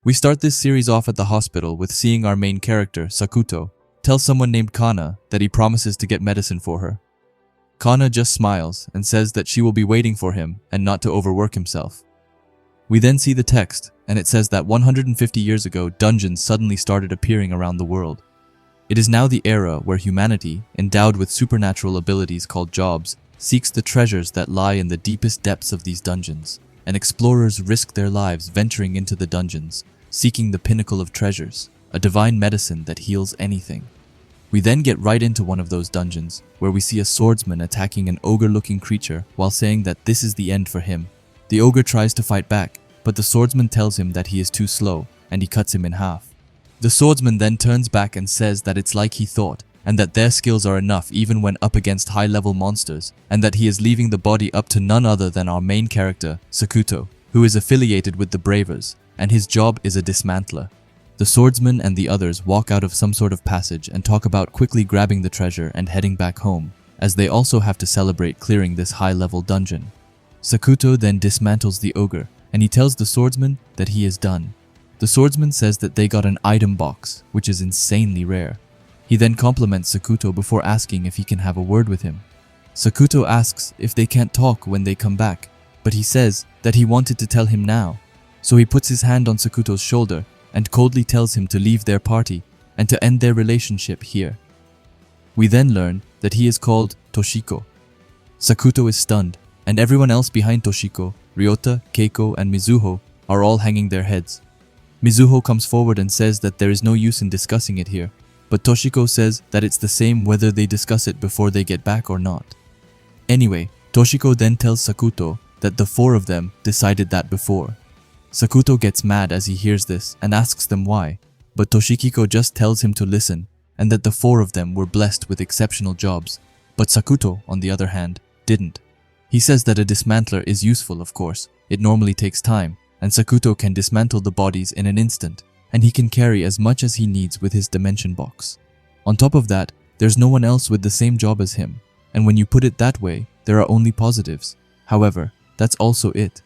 We start this series off at the hospital with seeing our main character, Sakuto, tell someone named Kana that he promises to get medicine for her. Kana just smiles and says that she will be waiting for him and not to overwork himself. We then see the text, and it says that 150 years ago, dungeons suddenly started appearing around the world. It is now the era where humanity, endowed with supernatural abilities called jobs, seeks the treasures that lie in the deepest depths of these dungeons, and explorers risk their lives venturing into the dungeons, seeking the pinnacle of treasures, a divine medicine that heals anything. We then get right into one of those dungeons, where we see a swordsman attacking an ogre-looking creature while saying that this is the end for him. The ogre tries to fight back, but the swordsman tells him that he is too slow, and he cuts him in half. The swordsman then turns back and says that it's like he thought, and that their skills are enough even when up against high-level monsters, and that he is leaving the body up to none other than our main character, Sakuto, who is affiliated with the Bravers, and his job is a dismantler. The swordsman and the others walk out of some sort of passage and talk about quickly grabbing the treasure and heading back home, as they also have to celebrate clearing this high-level dungeon. Sakuto then dismantles the ogre, and he tells the swordsman that he is done. The swordsman says that they got an item box, which is insanely rare. He then compliments Sakuto before asking if he can have a word with him. Sakuto asks if they can't talk when they come back, but he says that he wanted to tell him now. So he puts his hand on Sakuto's shoulder and coldly tells him to leave their party and to end their relationship here. We then learn that he is called Toshiko. Sakuto is stunned, and everyone else behind Toshiko, Ryota, Keiko, and Mizuho, are all hanging their heads. Mizuho comes forward and says that there is no use in discussing it here, but Toshiko says that it's the same whether they discuss it before they get back or not. Anyway, Toshiko then tells Sakuto that the four of them decided that before. Sakuto gets mad as he hears this and asks them why, but Toshihiko just tells him to listen and that the four of them were blessed with exceptional jobs, but Sakuto, on the other hand, didn't. He says that a dismantler is useful, of course. It normally takes time, and Sakuto can dismantle the bodies in an instant, and he can carry as much as he needs with his dimension box. On top of that, there's no one else with the same job as him, and when you put it that way, there are only positives. However, that's also it.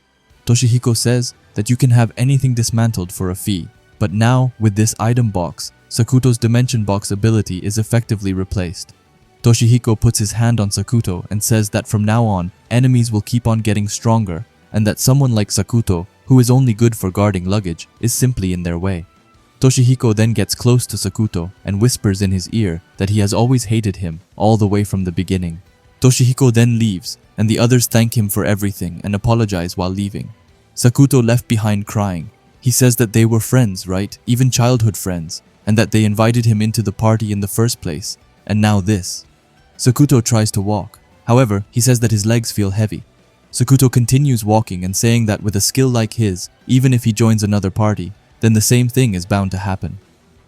Toshihiko says that you can have anything dismantled for a fee, but now, with this item box, Sakuto's dimension box ability is effectively replaced. Toshihiko puts his hand on Sakuto and says that from now on, enemies will keep on getting stronger, and that someone like Sakuto, who is only good for guarding luggage, is simply in their way. Toshihiko then gets close to Sakuto and whispers in his ear that he has always hated him, all the way from the beginning. Toshihiko then leaves, and the others thank him for everything and apologize while leaving. Sakuto left behind crying. He says that they were friends, right? Even childhood friends, and that they invited him into the party in the first place, and now this. Sakuto tries to walk. However, he says that his legs feel heavy. Sakuto continues walking and saying that with a skill like his, even if he joins another party, then the same thing is bound to happen.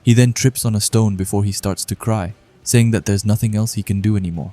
He then trips on a stone before he starts to cry, saying that there's nothing else he can do anymore.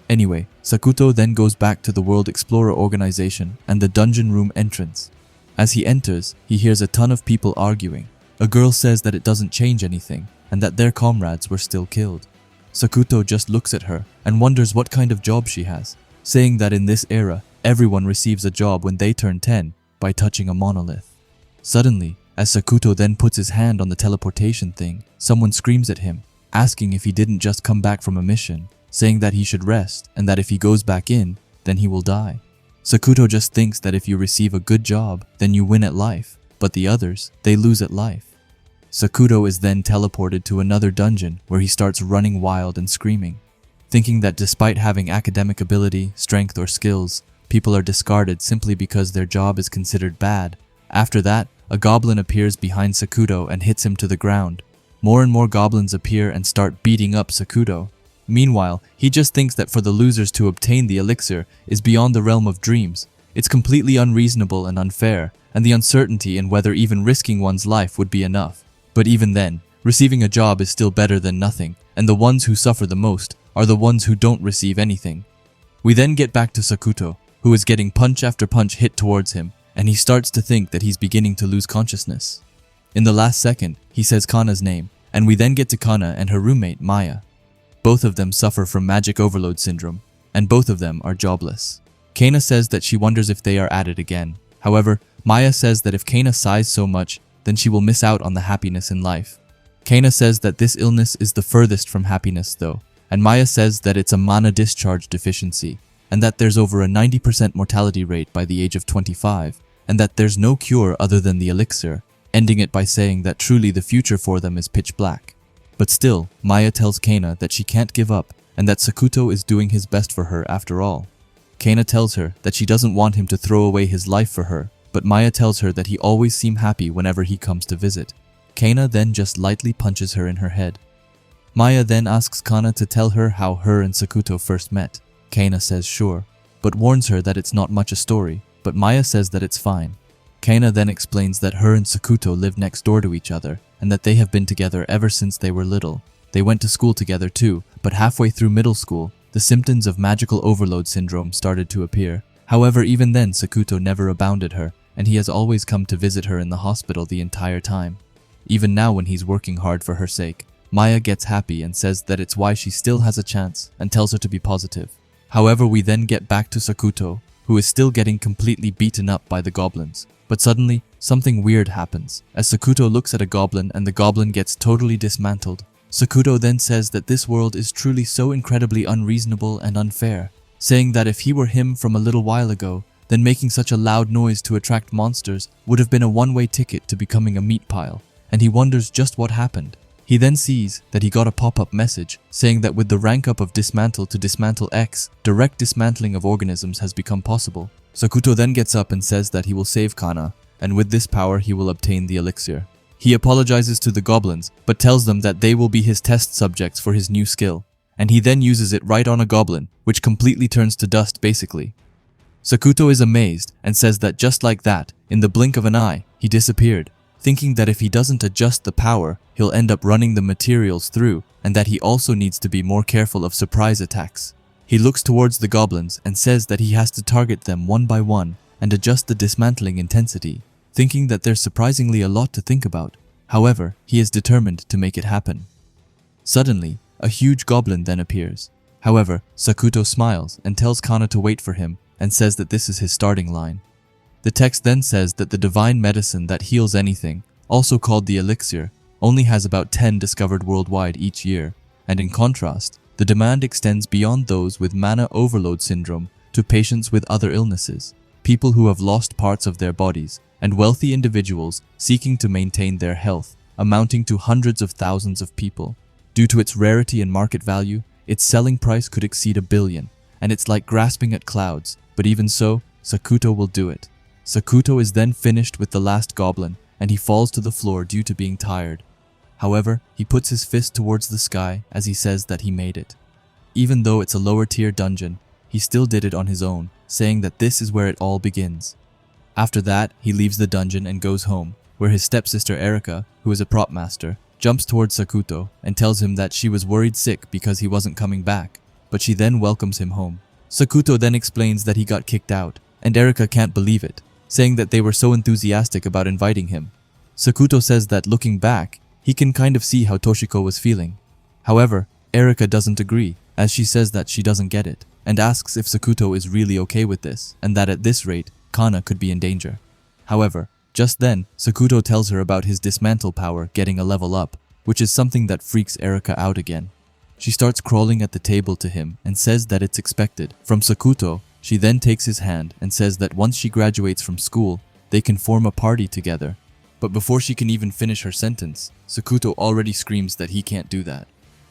Anyway, Sakuto then goes back to the World Explorer organization and the dungeon room entrance. As he enters, he hears a ton of people arguing. A girl says that it doesn't change anything and that their comrades were still killed. Sakuto just looks at her and wonders what kind of job she has, saying that in this era, everyone receives a job when they turn 10 by touching a monolith. Suddenly, as Sakuto then puts his hand on the teleportation thing, someone screams at him, asking if he didn't just come back from a mission, saying that he should rest and that if he goes back in, then he will die. Sakuto just thinks that if you receive a good job, then you win at life, but the others, they lose at life. Sakuto is then teleported to another dungeon where he starts running wild and screaming, thinking that despite having academic ability, strength, or skills, people are discarded simply because their job is considered bad. After that, a goblin appears behind Sakuto and hits him to the ground. More and more goblins appear and start beating up Sakuto. Meanwhile, he just thinks that for the losers to obtain the elixir is beyond the realm of dreams. It's completely unreasonable and unfair, and the uncertainty in whether even risking one's life would be enough. But even then, receiving a job is still better than nothing, and the ones who suffer the most are the ones who don't receive anything. We then get back to Sakuto, who is getting punch after punch hit towards him, and he starts to think that he's beginning to lose consciousness. In the last second, he says Kana's name, and we then get to Kana and her roommate, Maya. Both of them suffer from magic overload syndrome, and both of them are jobless. Kana says that she wonders if they are at it again. However, Maya says that if Kana sighs so much, then she will miss out on the happiness in life. Kana says that this illness is the furthest from happiness though, and Maya says that it's a mana discharge deficiency, and that there's over a 90% mortality rate by the age of 25, and that there's no cure other than the elixir, ending it by saying that truly the future for them is pitch black. But still, Maya tells Kana that she can't give up, and that Sakuto is doing his best for her after all. Kana tells her that she doesn't want him to throw away his life for her, but Maya tells her that he always seems happy whenever he comes to visit. Kana then just lightly punches her in her head. Maya then asks Kana to tell her how her and Sakuto first met. Kana says sure, but warns her that it's not much a story, but Maya says that it's fine. Kana then explains that her and Sakuto live next door to each other, and that they have been together ever since they were little. They went to school together too, but halfway through middle school, the symptoms of magical overload syndrome started to appear. However, even then Sakuto never abandoned her, and he has always come to visit her in the hospital the entire time. Even now when he's working hard for her sake, Maya gets happy and says that it's why she still has a chance, and tells her to be positive. However, we then get back to Sakuto, who is still getting completely beaten up by the goblins. But suddenly, something weird happens, as Sakuto looks at a goblin and the goblin gets totally dismantled. Sakuto then says that this world is truly so incredibly unreasonable and unfair, saying that if he were him from a little while ago, then making such a loud noise to attract monsters would have been a one-way ticket to becoming a meat pile, and he wonders just what happened. He then sees that he got a pop-up message saying that with the rank up of Dismantle to Dismantle X, direct dismantling of organisms has become possible. Sakuto then gets up and says that he will save Kana, and with this power he will obtain the elixir. He apologizes to the goblins, but tells them that they will be his test subjects for his new skill, and he then uses it right on a goblin, which completely turns to dust basically. Sakuto is amazed and says that just like that, in the blink of an eye, he disappeared, thinking that if he doesn't adjust the power, he'll end up running the materials through, and that he also needs to be more careful of surprise attacks. He looks towards the goblins and says that he has to target them one by one and adjust the dismantling intensity, thinking that there's surprisingly a lot to think about. However, he is determined to make it happen. Suddenly, a huge goblin then appears. However, Sakuto smiles and tells Kana to wait for him and says that this is his starting line. The text then says that the divine medicine that heals anything, also called the elixir, only has about 10 discovered worldwide each year, and in contrast, the demand extends beyond those with mana overload syndrome to patients with other illnesses, people who have lost parts of their bodies, and wealthy individuals seeking to maintain their health, amounting to hundreds of thousands of people. Due to its rarity and market value, its selling price could exceed $1 billion, and it's like grasping at clouds, but even so, Sakuto will do it. Sakuto is then finished with the last goblin, and he falls to the floor due to being tired. However, he puts his fist towards the sky as he says that he made it. Even though it's a lower tier dungeon, he still did it on his own, saying that this is where it all begins. After that, he leaves the dungeon and goes home, where his stepsister Erika, who is a prop master, jumps towards Sakuto and tells him that she was worried sick because he wasn't coming back, but she then welcomes him home. Sakuto then explains that he got kicked out, and Erika can't believe it, saying that they were so enthusiastic about inviting him. Sakuto says that looking back, he can kind of see how Toshiko was feeling. However, Erika doesn't agree, as she says that she doesn't get it, and asks if Sakuto is really okay with this, and that at this rate, Kana could be in danger. However, just then, Sakuto tells her about his dismantle power getting a level up, which is something that freaks Erika out again. She starts crawling at the table to him and says that it's expected. From Sakuto, she then takes his hand and says that once she graduates from school, they can form a party together. But before she can even finish her sentence, Sakuto already screams that he can't do that.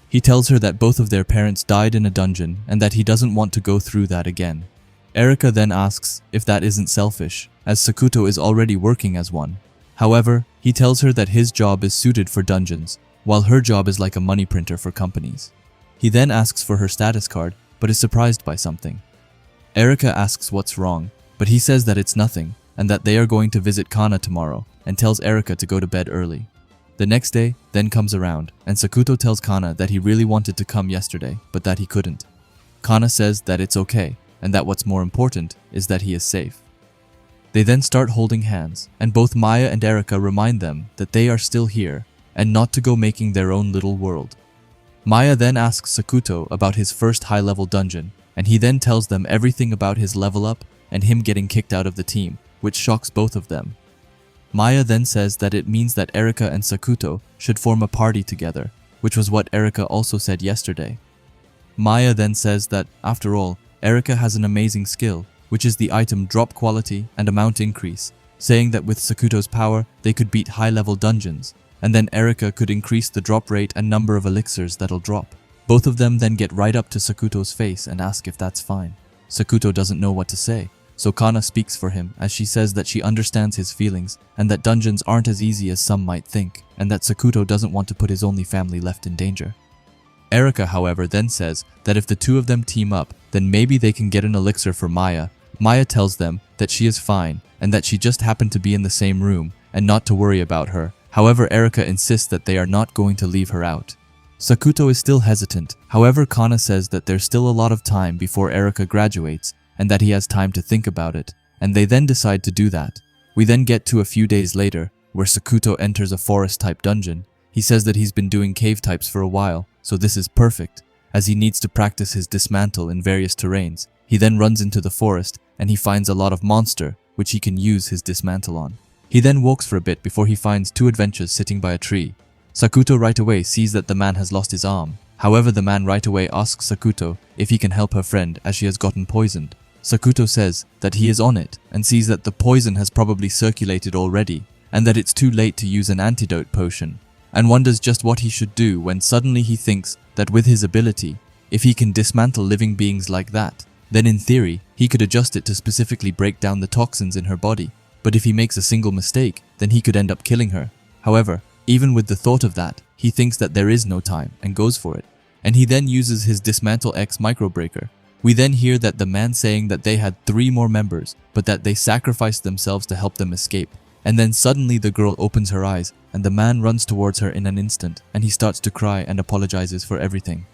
He tells her that both of their parents died in a dungeon and that he doesn't want to go through that again. Erika then asks if that isn't selfish, as Sakuto is already working as one. However, he tells her that his job is suited for dungeons, while her job is like a money printer for companies. He then asks for her status card, but is surprised by something. Erika asks what's wrong, but he says that it's nothing, and that they are going to visit Kana tomorrow, and tells Erika to go to bed early. The next day then comes around, and Sakuto tells Kana that he really wanted to come yesterday, but that he couldn't. Kana says that it's okay, and that what's more important is that he is safe. They then start holding hands, and both Maya and Erika remind them that they are still here, and not to go making their own little world. Maya then asks Sakuto about his first high-level dungeon, and he then tells them everything about his level up and him getting kicked out of the team, which shocks both of them. Maya then says that it means that Erika and Sakuto should form a party together, which was what Erika also said yesterday. Maya then says that, after all, Erika has an amazing skill, which is the item drop quality and amount increase, saying that with Sakuto's power, they could beat high-level dungeons, and then Erika could increase the drop rate and number of elixirs that'll drop. Both of them then get right up to Sakuto's face and ask if that's fine. Sakuto doesn't know what to say, so Kana speaks for him as she says that she understands his feelings and that dungeons aren't as easy as some might think, and that Sakuto doesn't want to put his only family left in danger. Erika, however, then says that if the two of them team up, then maybe they can get an elixir for Maya. Maya tells them that she is fine and that she just happened to be in the same room and not to worry about her. However, Erika insists that they are not going to leave her out. Sakuto is still hesitant. However, Kana says that there's still a lot of time before Erika graduates and that he has time to think about it, and they then decide to do that. We then get to a few days later, where Sakuto enters a forest-type dungeon. He says that he's been doing cave types for a while, so this is perfect, as he needs to practice his dismantle in various terrains. He then runs into the forest, and he finds a lot of monster, which he can use his dismantle on. He then walks for a bit before he finds two adventurers sitting by a tree. Sakuto right away sees that the man has lost his arm. However, the man right away asks Sakuto if he can help her friend as she has gotten poisoned. Sakuto says that he is on it and sees that the poison has probably circulated already and that it's too late to use an antidote potion, and wonders just what he should do when suddenly he thinks that with his ability, if he can dismantle living beings like that, then in theory, he could adjust it to specifically break down the toxins in her body. But if he makes a single mistake, then he could end up killing her. However, even with the thought of that, he thinks that there is no time and goes for it. And he then uses his Dismantle X microbreaker. We then hear that the man saying that they had 3 more members, but that they sacrificed themselves to help them escape. And then suddenly the girl opens her eyes and the man runs towards her in an instant and he starts to cry and apologizes for everything.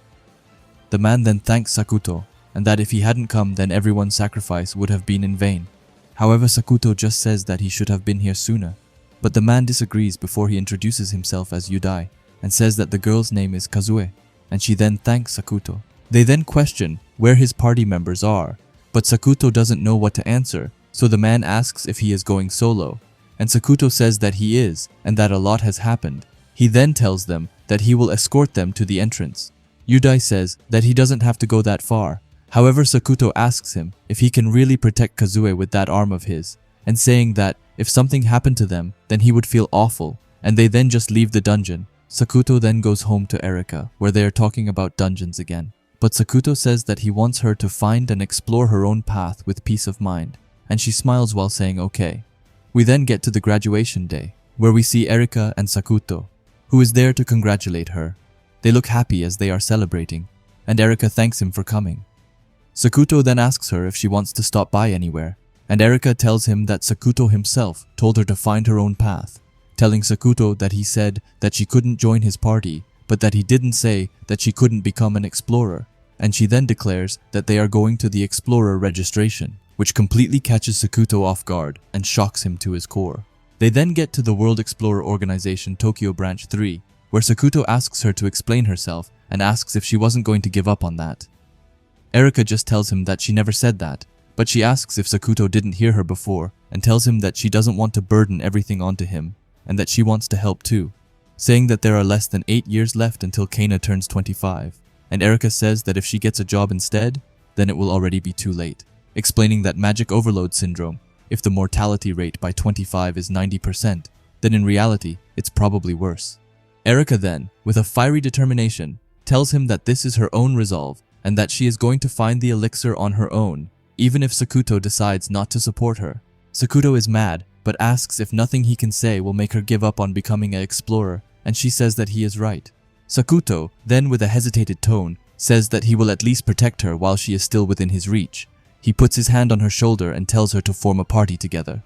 The man then thanks Sakuto and that if he hadn't come then everyone's sacrifice would have been in vain. However, Sakuto just says that he should have been here sooner. But the man disagrees before he introduces himself as Yudai and says that the girl's name is Kazue, and she then thanks Sakuto. They then question where his party members are, but Sakuto doesn't know what to answer, so the man asks if he is going solo, and Sakuto says that he is and that a lot has happened. He then tells them that he will escort them to the entrance. Yudai says that he doesn't have to go that far. However, Sakuto asks him if he can really protect Kazue with that arm of his, and saying that if something happened to them, then he would feel awful, and they then just leave the dungeon. Sakuto then goes home to Erika, where they are talking about dungeons again. But Sakuto says that he wants her to find and explore her own path with peace of mind, and she smiles while saying okay. We then get to the graduation day, where we see Erika and Sakuto, who is there to congratulate her. They look happy as they are celebrating, and Erika thanks him for coming. Sakuto then asks her if she wants to stop by anywhere, and Erika tells him that Sakuto himself told her to find her own path, telling Sakuto that he said that she couldn't join his party, but that he didn't say that she couldn't become an explorer, and she then declares that they are going to the explorer registration, which completely catches Sakuto off guard and shocks him to his core. They then get to the World Explorer Organization Tokyo Branch 3, where Sakuto asks her to explain herself and asks if she wasn't going to give up on that. Erika just tells him that she never said that, but she asks if Sakuto didn't hear her before and tells him that she doesn't want to burden everything onto him and that she wants to help too, saying that there are less than 8 years left until Kana turns 25, and Erika says that if she gets a job instead, then it will already be too late, explaining that magic overload syndrome, if the mortality rate by 25 is 90%, then in reality, it's probably worse. Erika then, with a fiery determination, tells him that this is her own resolve and that she is going to find the elixir on her own, even if Sakuto decides not to support her. Sakuto is mad, but asks if nothing he can say will make her give up on becoming an explorer, and she says that he is right. Sakuto, then with a hesitated tone, says that he will at least protect her while she is still within his reach. He puts his hand on her shoulder and tells her to form a party together.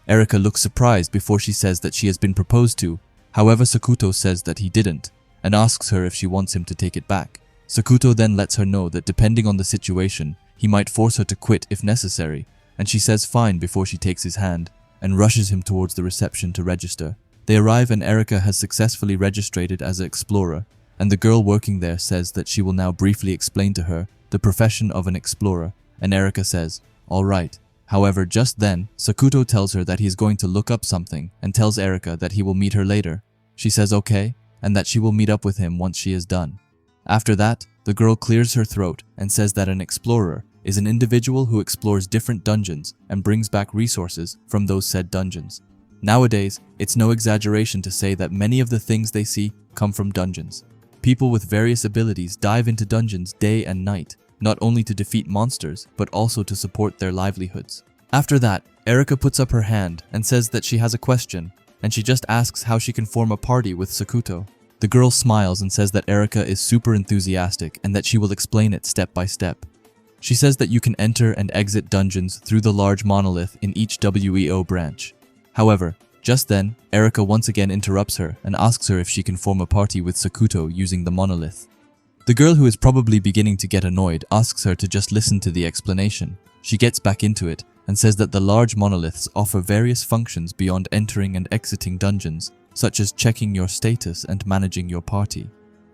Erika looks surprised before she says that she has been proposed to. However, Sakuto says that he didn't, and asks her if she wants him to take it back. Sakuto then lets her know that depending on the situation, he might force her to quit if necessary, and she says fine before she takes his hand and rushes him towards the reception to register. They arrive and Erika has successfully registered as an explorer, and the girl working there says that she will now briefly explain to her the profession of an explorer, and Erika says, "All right," However, just then, Sakuto tells her that he is going to look up something and tells Erika that he will meet her later. She says okay, and that she will meet up with him once she is done. After that, the girl clears her throat and says that an explorer is an individual who explores different dungeons and brings back resources from those said dungeons. Nowadays, it's no exaggeration to say that many of the things they see come from dungeons. People with various abilities dive into dungeons day and night, not only to defeat monsters, but also to support their livelihoods. After that, Erika puts up her hand and says that she has a question, and she just asks how she can form a party with Sakuto. The girl smiles and says that Erika is super enthusiastic and that she will explain it step by step. She says that you can enter and exit dungeons through the large monolith in each WEO branch. However, just then, Erika once again interrupts her and asks her if she can form a party with Sakuto using the monolith. The girl, who is probably beginning to get annoyed, asks her to just listen to the explanation. She gets back into it and says that the large monoliths offer various functions beyond entering and exiting dungeons, such as checking your status and managing your party.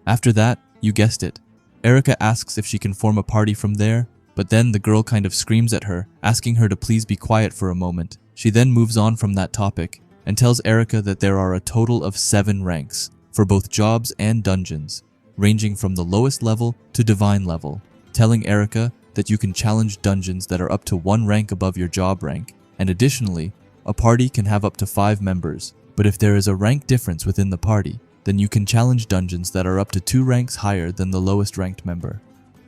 After that, you guessed it, Erika asks if she can form a party from there, but then the girl kind of screams at her, asking her to please be quiet for a moment. She then moves on from that topic and tells Erika that there are a total of 7 ranks for both jobs and dungeons, ranging from the lowest level to divine level, telling Erika that you can challenge dungeons that are up to 1 rank above your job rank, and additionally, a party can have up to 5 members, but if there is a rank difference within the party, then you can challenge dungeons that are up to 2 ranks higher than the lowest ranked member.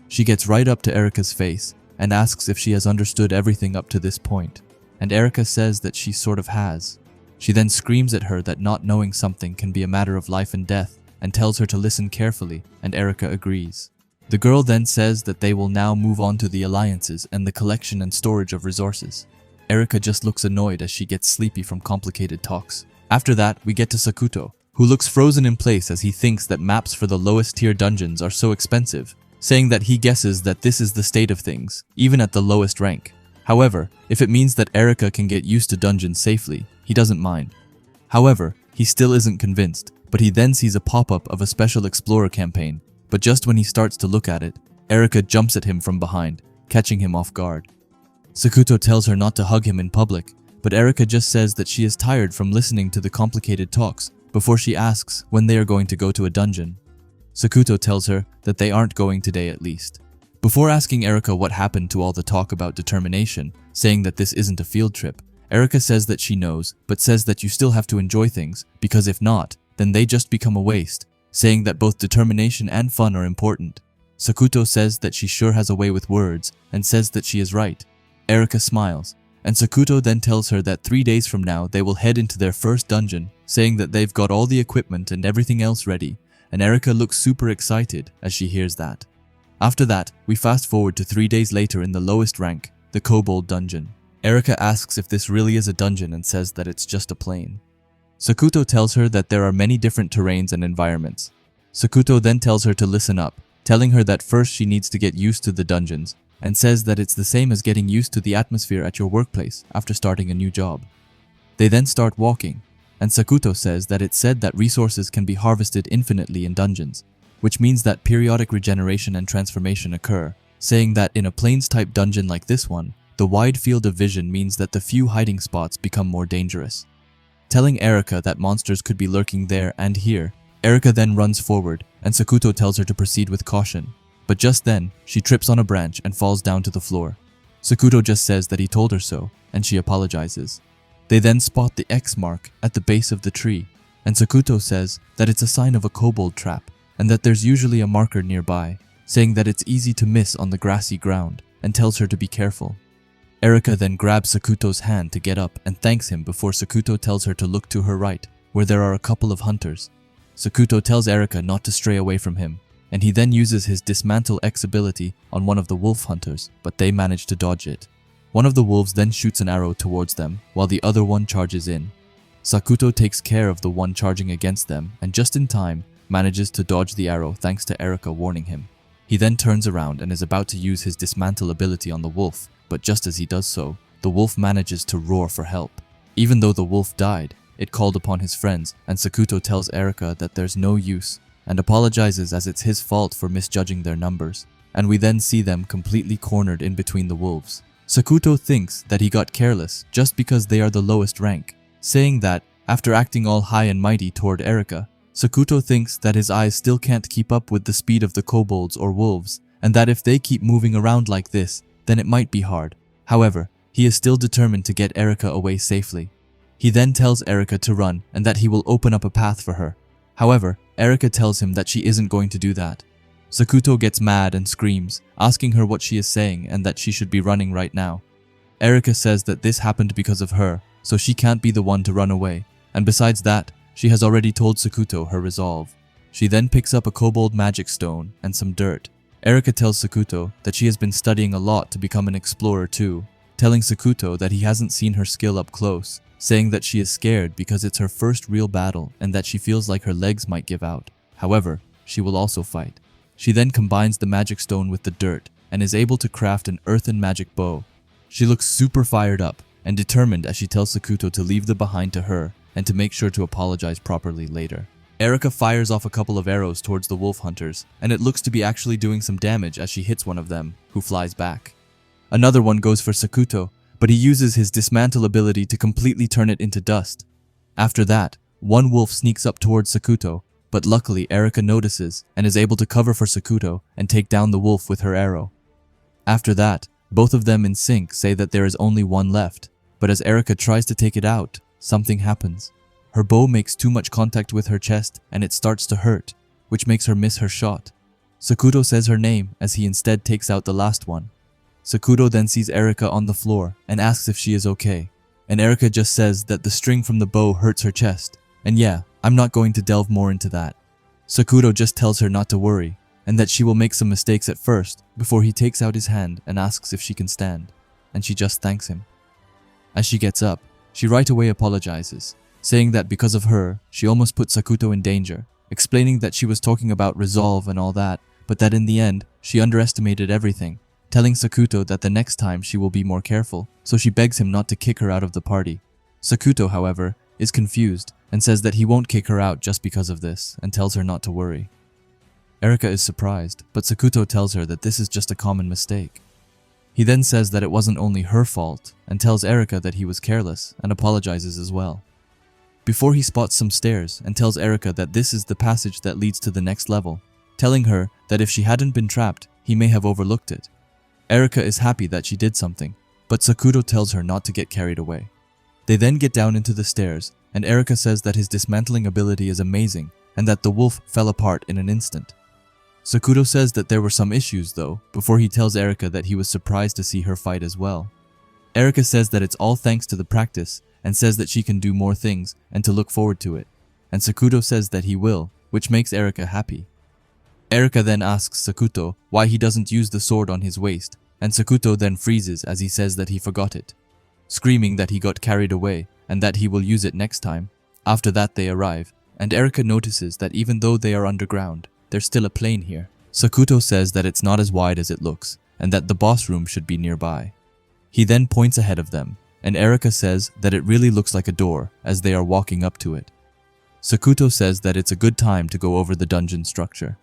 She gets right up to Erika's face and asks if she has understood everything up to this point, and Erika says that she sort of has. She then screams at her that not knowing something can be a matter of life and death, and tells her to listen carefully, and Erika agrees. The girl then says that they will now move on to the alliances and the collection and storage of resources. Erika just looks annoyed as she gets sleepy from complicated talks. After that, we get to Sakuto, who looks frozen in place as he thinks that maps for the lowest tier dungeons are so expensive, saying that he guesses that this is the state of things, even at the lowest rank. However, if it means that Erika can get used to dungeons safely, he doesn't mind. However, he still isn't convinced, but he then sees a pop-up of a special explorer campaign, but just when he starts to look at it, Erika jumps at him from behind, catching him off guard. Sakuto tells her not to hug him in public, but Erika just says that she is tired from listening to the complicated talks before she asks when they are going to go to a dungeon. Sakuto tells her that they aren't going today at least. Before asking Erika what happened to all the talk about determination, saying that this isn't a field trip, Erika says that she knows, but says that you still have to enjoy things, because if not, then they just become a waste, saying that both determination and fun are important. Sakuto says that she sure has a way with words, and says that she is right. Erika smiles, and Sakuto then tells her that 3 days from now they will head into their first dungeon, saying that they've got all the equipment and everything else ready, and Erika looks super excited as she hears that. After that, we fast forward to 3 days later in the lowest rank, the Kobold Dungeon. Erika asks if this really is a dungeon and says that it's just a plane. Sakuto tells her that there are many different terrains and environments. Sakuto then tells her to listen up, telling her that first she needs to get used to the dungeons, and says that it's the same as getting used to the atmosphere at your workplace after starting a new job. They then start walking, and Sakuto says that it's said that resources can be harvested infinitely in dungeons, which means that periodic regeneration and transformation occur, saying that in a plains-type dungeon like this one, the wide field of vision means that the few hiding spots become more dangerous. Telling Erika that monsters could be lurking there and here, Erika then runs forward, and Sakuto tells her to proceed with caution. But just then, she trips on a branch and falls down to the floor. Sakuto just says that he told her so, and she apologizes. They then spot the X mark at the base of the tree, and Sakuto says that it's a sign of a kobold trap, and that there's usually a marker nearby, saying that it's easy to miss on the grassy ground, and tells her to be careful. Erika then grabs Sakuto's hand to get up and thanks him before Sakuto tells her to look to her right, where there are a couple of hunters. Sakuto tells Erika not to stray away from him, and he then uses his Dismantle X ability on one of the wolf hunters, but they manage to dodge it. One of the wolves then shoots an arrow towards them, while the other one charges in. Sakuto takes care of the one charging against them, and just in time, manages to dodge the arrow thanks to Erika warning him. He then turns around and is about to use his Dismantle ability on the wolf, but just as he does so, the wolf manages to roar for help. Even though the wolf died, it called upon his friends, and Sakuto tells Erika that there's no use, and apologizes as it's his fault for misjudging their numbers, and we then see them completely cornered in between the wolves. Sakuto thinks that he got careless just because they are the lowest rank, saying that, after acting all high and mighty toward Erika, Sakuto thinks that his eyes still can't keep up with the speed of the kobolds or wolves, and that if they keep moving around like this, then it might be hard. However, he is still determined to get Erika away safely. He then tells Erika to run and that he will open up a path for her. However, Erika tells him that she isn't going to do that. Sakuto gets mad and screams, asking her what she is saying and that she should be running right now. Erika says that this happened because of her, so she can't be the one to run away, and besides that, she has already told Sakuto her resolve. She then picks up a kobold magic stone and some dirt. Erika tells Sakuto that she has been studying a lot to become an explorer too, telling Sakuto that he hasn't seen her skill up close, saying that she is scared because it's her first real battle and that she feels like her legs might give out. However, she will also fight. She then combines the magic stone with the dirt and is able to craft an earthen magic bow. She looks super fired up and determined as she tells Sakuto to leave the behind to her and to make sure to apologize properly later. Erika fires off a couple of arrows towards the wolf hunters, and it looks to be actually doing some damage as she hits one of them, who flies back. Another one goes for Sakuto, but he uses his dismantle ability to completely turn it into dust. After that, one wolf sneaks up towards Sakuto, but luckily Erika notices and is able to cover for Sakuto and take down the wolf with her arrow. After that, both of them in sync say that there is only one left, but as Erika tries to take it out, something happens. Her bow makes too much contact with her chest and it starts to hurt, which makes her miss her shot. Sakuto says her name as he instead takes out the last one. Sakuto then sees Erika on the floor and asks if she is okay, and Erika just says that the string from the bow hurts her chest, and yeah, I'm not going to delve more into that. Sakuto just tells her not to worry, and that she will make some mistakes at first before he takes out his hand and asks if she can stand, and she just thanks him. As she gets up, she right away apologizes, saying that because of her, she almost put Sakuto in danger, explaining that she was talking about resolve and all that, but that in the end, she underestimated everything, telling Sakuto that the next time she will be more careful, so she begs him not to kick her out of the party. Sakuto, however, is confused and says that he won't kick her out just because of this, and tells her not to worry. Erika is surprised, but Sakuto tells her that this is just a common mistake. He then says that it wasn't only her fault, and tells Erika that he was careless, and apologizes as well. Before he spots some stairs and tells Erika that this is the passage that leads to the next level, telling her that if she hadn't been trapped, he may have overlooked it. Erika is happy that she did something, but Sakuto tells her not to get carried away. They then get down into the stairs, and Erika says that his dismantling ability is amazing and that the wolf fell apart in an instant. Sakuto says that there were some issues though, before he tells Erika that he was surprised to see her fight as well. Erika says that it's all thanks to the practice and says that she can do more things and to look forward to it, and Sakuto says that he will, which makes Erika happy. Erika then asks Sakuto why he doesn't use the sword on his waist, and Sakuto then freezes as he says that he forgot it, screaming that he got carried away and that he will use it next time. After that they arrive, and Erika notices that even though they are underground, there's still a plane here. Sakuto says that it's not as wide as it looks, and that the boss room should be nearby. He then points ahead of them, and Erika says that it really looks like a door as they are walking up to it. Sakuto says that it's a good time to go over the dungeon structure.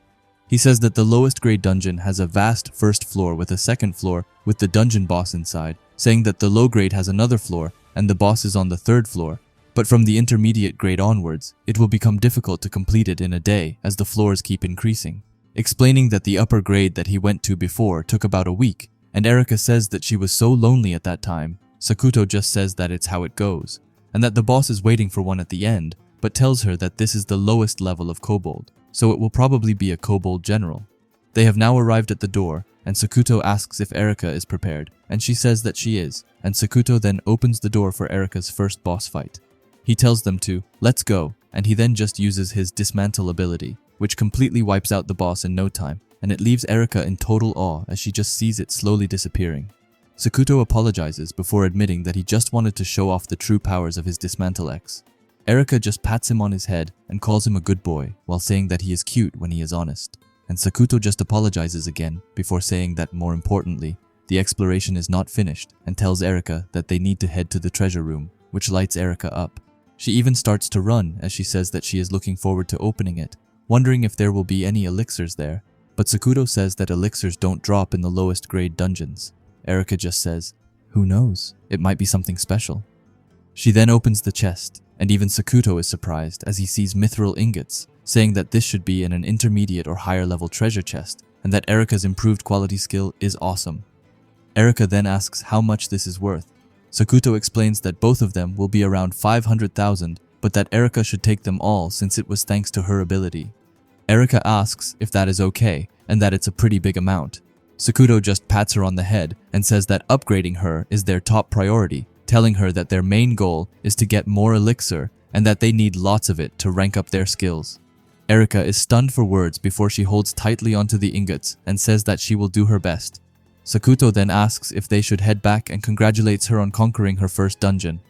He says that the lowest grade dungeon has a vast first floor with a second floor with the dungeon boss inside, saying that the low grade has another floor and the boss is on the third floor, but from the intermediate grade onwards, it will become difficult to complete it in a day as the floors keep increasing, explaining that the upper grade that he went to before took about a week, and Erika says that she was so lonely at that time. Sakuto just says that it's how it goes, and that the boss is waiting for one at the end, but tells her that this is the lowest level of kobold, so it will probably be a kobold general. They have now arrived at the door, and Sakuto asks if Erika is prepared, and she says that she is, and Sakuto then opens the door for Erika's first boss fight. He tells them to, let's go, and he then just uses his dismantle ability, which completely wipes out the boss in no time, and it leaves Erika in total awe as she just sees it slowly disappearing. Sakuto apologizes before admitting that he just wanted to show off the true powers of his Dismantle X. Erika just pats him on his head and calls him a good boy while saying that he is cute when he is honest. And Sakuto just apologizes again before saying that more importantly, the exploration is not finished and tells Erika that they need to head to the treasure room, which lights Erika up. She even starts to run as she says that she is looking forward to opening it, wondering if there will be any elixirs there, but Sakuto says that elixirs don't drop in the lowest grade dungeons. Erika just says, Who knows? It might be something special. She then opens the chest, and even Sakuto is surprised as he sees mithril ingots, saying that this should be in an intermediate or higher level treasure chest, and that Erika's improved quality skill is awesome. Erika then asks how much this is worth. Sakuto explains that both of them will be around 500,000, but that Erika should take them all since it was thanks to her ability. Erika asks if that is okay, and that it's a pretty big amount. Sakuto just pats her on the head and says that upgrading her is their top priority, telling her that their main goal is to get more elixir and that they need lots of it to rank up their skills. Erika is stunned for words before she holds tightly onto the ingots and says that she will do her best. Sakuto then asks if they should head back and congratulates her on conquering her first dungeon.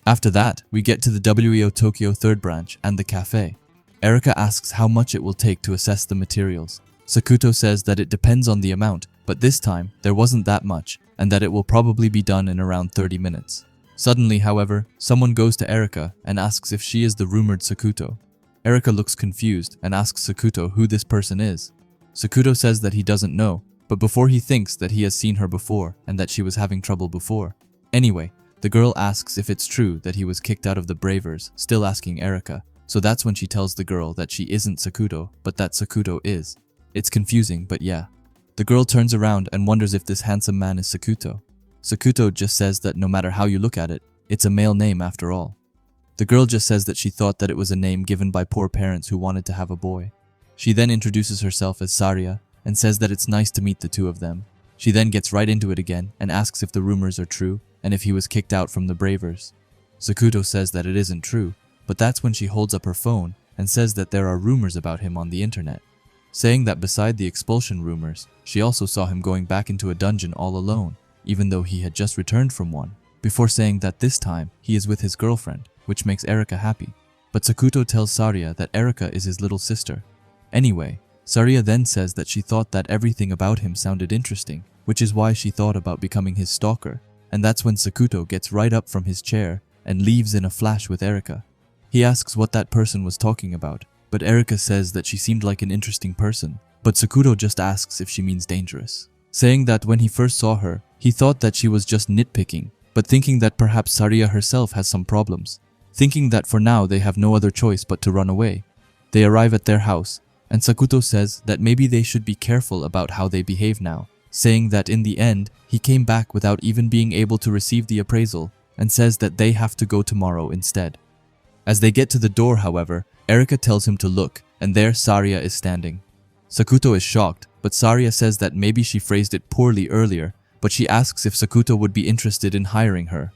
After that, we get to the WEO Tokyo 3rd branch and the cafe. Erika asks how much it will take to assess the materials. Sakuto says that it depends on the amount, but this time there wasn't that much, and that it will probably be done in around 30 minutes. Suddenly, however, someone goes to Erika and asks if she is the rumored Sakuto. Erika looks confused and asks Sakuto who this person is. Sakuto says that he doesn't know, but before he thinks that he has seen her before and that she was having trouble before. Anyway, the girl asks if it's true that he was kicked out of the Bravers, still asking Erika, so that's when she tells the girl that she isn't Sakuto, but that Sakuto is. It's confusing, but yeah. The girl turns around and wonders if this handsome man is Sakuto. Sakuto just says that no matter how you look at it, it's a male name after all. The girl just says that she thought that it was a name given by poor parents who wanted to have a boy. She then introduces herself as Saria and says that it's nice to meet the two of them. She then gets right into it again and asks if the rumors are true and if he was kicked out from the Bravers. Sakuto says that it isn't true, but that's when she holds up her phone and says that there are rumors about him on the internet, saying that beside the expulsion rumors, she also saw him going back into a dungeon all alone, even though he had just returned from one, before saying that this time he is with his girlfriend, which makes Erika happy. But Sakuto tells Saria that Erika is his little sister. Anyway, Saria then says that she thought that everything about him sounded interesting, which is why she thought about becoming his stalker, and that's when Sakuto gets right up from his chair and leaves in a flash with Erika. He asks what that person was talking about, but Erika says that she seemed like an interesting person, but Sakuto just asks if she means dangerous, saying that when he first saw her, he thought that she was just nitpicking, but thinking that perhaps Saria herself has some problems, thinking that for now they have no other choice but to run away. They arrive at their house, and Sakuto says that maybe they should be careful about how they behave now, saying that in the end, he came back without even being able to receive the appraisal, and says that they have to go tomorrow instead. As they get to the door, however, Erika tells him to look, and there Saria is standing. Sakuto is shocked, but Saria says that maybe she phrased it poorly earlier, but she asks if Sakuto would be interested in hiring her.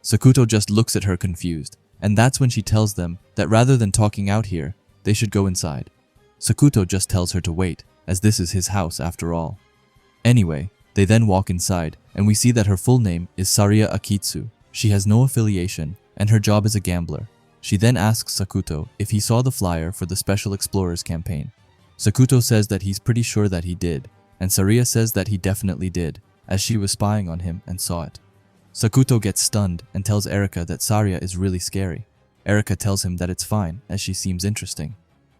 Sakuto just looks at her confused, and that's when she tells them that rather than talking out here, they should go inside. Sakuto just tells her to wait, as this is his house after all. Anyway, they then walk inside, and we see that her full name is Saria Akitsu. She has no affiliation, and her job is a gambler. She then asks Sakuto if he saw the flyer for the Special Explorers campaign. Sakuto says that he's pretty sure that he did, and Saria says that he definitely did, as she was spying on him and saw it. Sakuto gets stunned and tells Erika that Saria is really scary. Erika tells him that it's fine, as she seems interesting.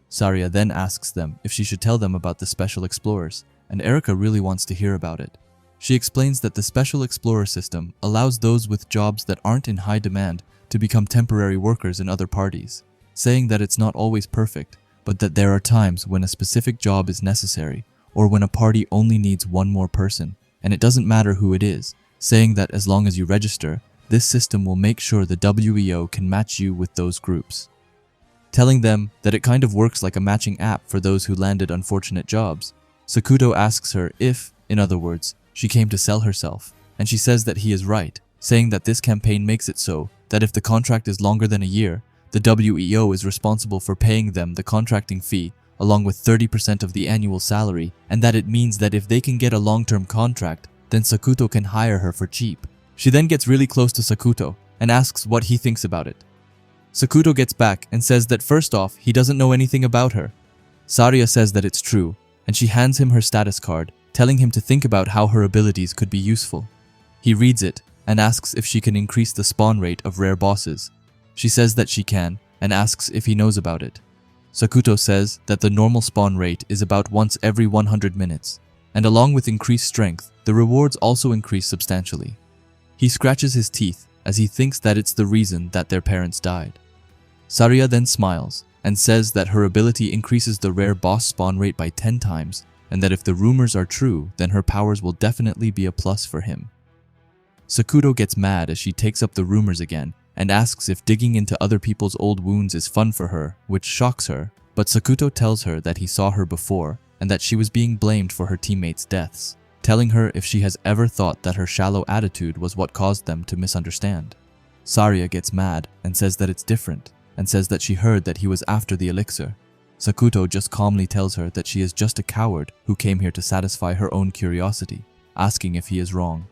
Saria then asks them if she should tell them about the Special Explorers, and Erika really wants to hear about it. She explains that the Special Explorer system allows those with jobs that aren't in high demand to become temporary workers in other parties, saying that it's not always perfect, but that there are times when a specific job is necessary, or when a party only needs one more person, and it doesn't matter who it is, saying that as long as you register, this system will make sure the WEO can match you with those groups. Telling them that it kind of works like a matching app for those who landed unfortunate jobs, Sakuto asks her if, in other words, she came to sell herself, and she says that he is right, saying that this campaign makes it so that if the contract is longer than a year, the WEO is responsible for paying them the contracting fee along with 30% of the annual salary, and that it means that if they can get a long-term contract, then Sakuto can hire her for cheap. She then gets really close to Sakuto and asks what he thinks about it. Sakuto gets back and says that first off, he doesn't know anything about her. Saria says that it's true, and she hands him her status card, telling him to think about how her abilities could be useful. He reads it and asks if she can increase the spawn rate of rare bosses. She says that she can, and asks if he knows about it. Sakuto says that the normal spawn rate is about once every 100 minutes, and along with increased strength, the rewards also increase substantially. He scratches his teeth as he thinks that it's the reason that their parents died. Saria then smiles and says that her ability increases the rare boss spawn rate by 10 times, and that if the rumors are true, then her powers will definitely be a plus for him. Sakuto gets mad as she takes up the rumors again and asks if digging into other people's old wounds is fun for her, which shocks her, but Sakuto tells her that he saw her before and that she was being blamed for her teammates' deaths, telling her if she has ever thought that her shallow attitude was what caused them to misunderstand. Saria gets mad and says that it's different, and says that she heard that he was after the elixir. Sakuto just calmly tells her that she is just a coward who came here to satisfy her own curiosity, asking if he is wrong.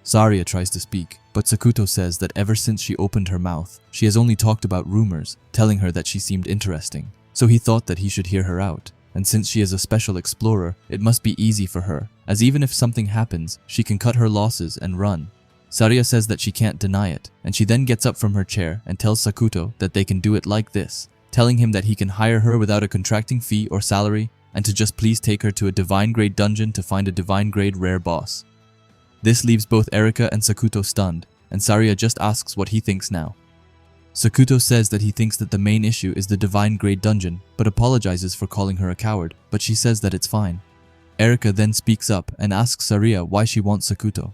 Saria tries to speak, but Sakuto says that ever since she opened her mouth, she has only talked about rumors, telling her that she seemed interesting, so he thought that he should hear her out. And since she is a special explorer, it must be easy for her, as even if something happens, she can cut her losses and run. Saria says that she can't deny it, and she then gets up from her chair and tells Sakuto that they can do it like this, telling him that he can hire her without a contracting fee or salary, and to just please take her to a divine grade dungeon to find a divine grade rare boss. This leaves both Erika and Sakuto stunned, and Saria just asks what he thinks now. Sakuto says that he thinks that the main issue is the divine grade dungeon, but apologizes for calling her a coward, but she says that it's fine. Erika then speaks up and asks Saria why she wants Sakuto.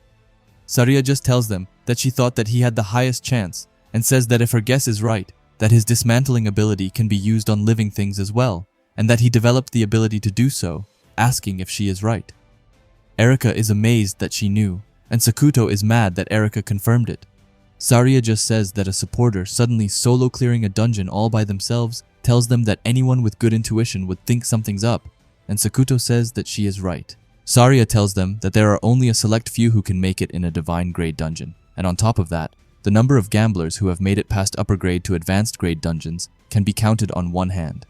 Saria just tells them that she thought that he had the highest chance, and says that if her guess is right, that his dismantling ability can be used on living things as well, and that he developed the ability to do so, asking if she is right. Erika is amazed that she knew, and Sakuto is mad that Erika confirmed it. Saria just says that a supporter suddenly solo clearing a dungeon all by themselves tells them that anyone with good intuition would think something's up, and Sakuto says that she is right. Saria tells them that there are only a select few who can make it in a divine grade dungeon, and on top of that, the number of gamblers who have made it past upper grade to advanced grade dungeons can be counted on one hand,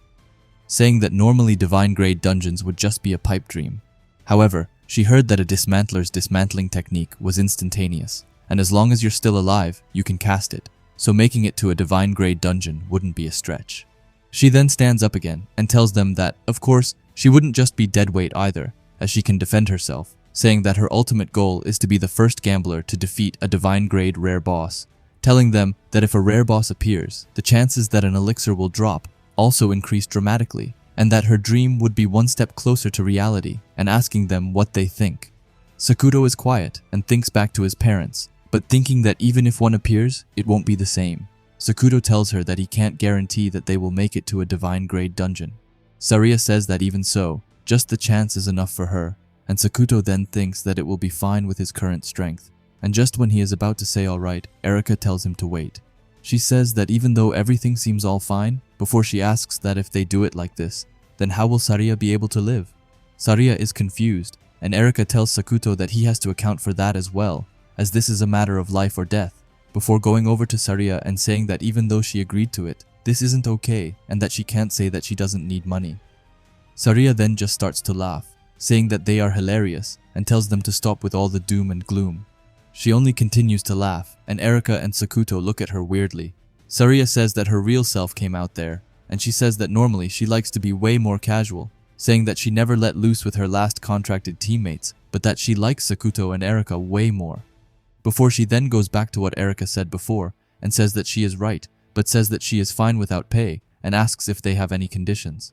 saying that normally divine grade dungeons would just be a pipe dream. However, she heard that a dismantler's dismantling technique was instantaneous, and as long as you're still alive, you can cast it, so making it to a divine grade dungeon wouldn't be a stretch. She then stands up again and tells them that, of course, she wouldn't just be dead weight either, as she can defend herself, saying that her ultimate goal is to be the first gambler to defeat a divine grade rare boss, telling them that if a rare boss appears, the chances that an elixir will drop also increase dramatically, and that her dream would be one step closer to reality, and asking them what they think. Sakuto is quiet and thinks back to his parents, but thinking that even if one appears, it won't be the same. Sakuto tells her that he can't guarantee that they will make it to a divine grade dungeon. Saria says that even so, just the chance is enough for her, and Sakuto then thinks that it will be fine with his current strength. And just when he is about to say alright, Erika tells him to wait. She says that even though everything seems all fine, before she asks that if they do it like this, then how will Saria be able to live? Saria is confused, and Erika tells Sakuto that he has to account for that as well, as this is a matter of life or death, before going over to Saria and saying that even though she agreed to it, this isn't okay and that she can't say that she doesn't need money. Saria then just starts to laugh, saying that they are hilarious and tells them to stop with all the doom and gloom. She only continues to laugh, and Erika and Sakuto look at her weirdly. Saria says that her real self came out there, and she says that normally she likes to be way more casual, saying that she never let loose with her last contracted teammates, but that she likes Sakuto and Erika way more. Before she then goes back to what Erika said before, and says that she is right, but says that she is fine without pay, and asks if they have any conditions.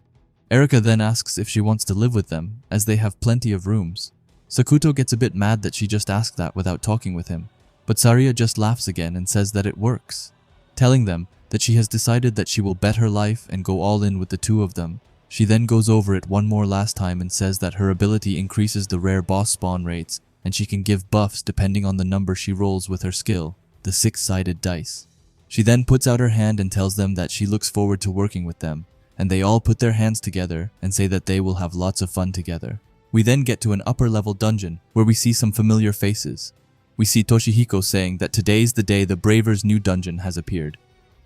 Erika then asks if she wants to live with them, as they have plenty of rooms. Sakuto gets a bit mad that she just asked that without talking with him, but Saria just laughs again and says that it works, telling them that she has decided that she will bet her life and go all in with the two of them. She then goes over it one more last time and says that her ability increases the rare boss spawn rates, and she can give buffs depending on the number she rolls with her skill, the 6-sided dice. She then puts out her hand and tells them that she looks forward to working with them, and they all put their hands together and say that they will have lots of fun together. We then get to an upper level dungeon where we see some familiar faces. We see Toshihiko saying that today's the day the Braver's new dungeon has appeared.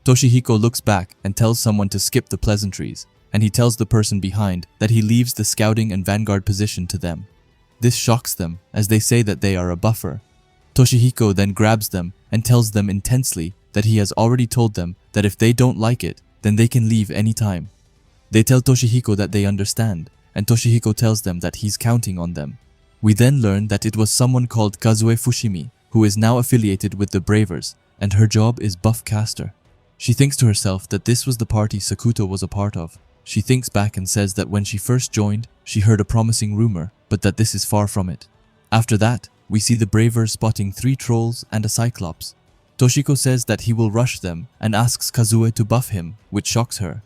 Toshihiko looks back and tells someone to skip the pleasantries, and he tells the person behind that he leaves the scouting and vanguard position to them. This shocks them as they say that they are a buffer. Toshihiko then grabs them and tells them intensely that he has already told them that if they don't like it, then they can leave anytime. They tell Toshihiko that they understand, and Toshihiko tells them that he's counting on them. We then learn that it was someone called Kazue Fushimi who is now affiliated with the Bravers, and her job is buff caster. She thinks to herself that this was the party Sakuto was a part of. She thinks back and says that when she first joined, she heard a promising rumor, but that this is far from it. After that, we see the Bravers spotting 3 trolls and a cyclops. Toshiko says that he will rush them and asks Kazue to buff him, which shocks her.